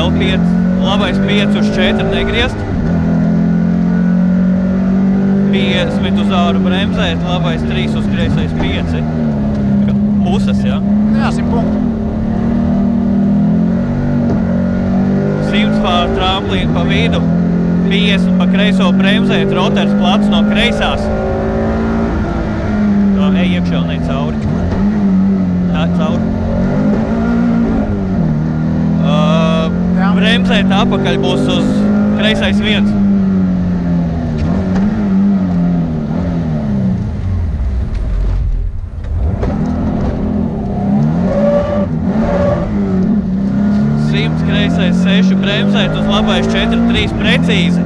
Labais 5 uz 4 negriezt. 50 uz āru bremzēt, labais 3 uz kreisais 5. Puses, jā? Jā, 100 punktu. 100 pār tramplīnu pa vidu, 50 pa kreiso bremzēt, roters plats no kreisās. Tā, ej iekšā un ej cauri. Tā, cauri. Bremzēt apakaļ būs uz kreisais 1. Kreisais 6 bremzēt, uz labais 4, 3 precīzi.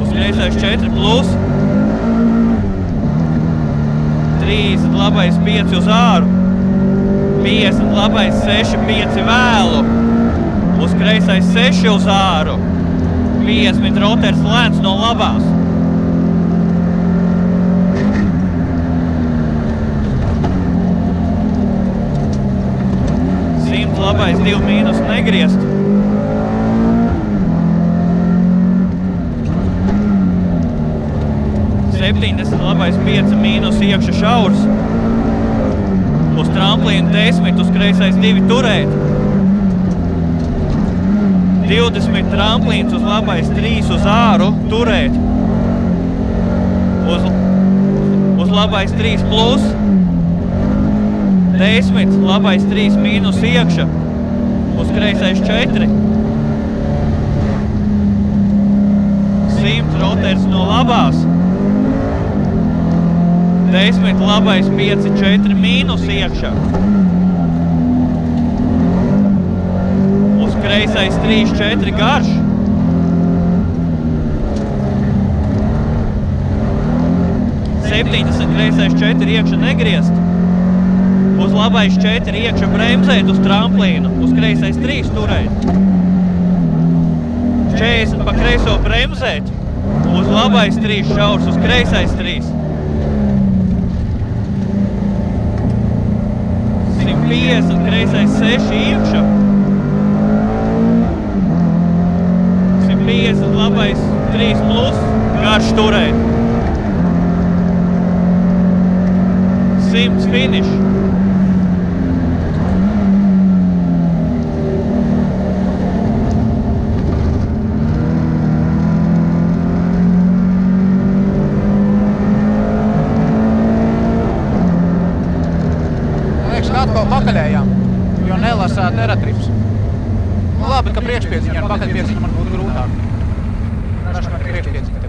Uz kreisais 4 plus. 30 labais 5 uz āru. 50 labais 6, 5 vēlu. Uz kreisais 6 uz āru. 50 roters lēns no labās. Labais 2 mīnus negriezt. 70 labais 5 mīnus iekša šaurs. Uz tramplīnu 10, uz kreisais 2 turēt. 20 tramplīns uz labais 3 uz āru turēt. Uz labais 3 plus. 10, labais 3 mīnus iekša, uz kreisais 4. 100 roters no labās. 10, labais 5, 4 mīnus iekša. Uz kreisais 3, 4 garš. 70, kreisais 4 iekša negriezt. Uz labais 4 iekša bremzēt uz tramplīnu, uz kreisais 3 turēt. 40 pa kreiso bremzēt, uz labais 3 šaurs, uz kreisais 3. 150, kreisais 6 iekša. 150, labais 3 plus, garš turēt. 100 finish. Atkal pakaļējām, jo nelasa teratrips. Nu labi, ka priekšpiedziņa ar pakaļpiedziņu man būtu grūtāk. Rašana priekšpiedziņa.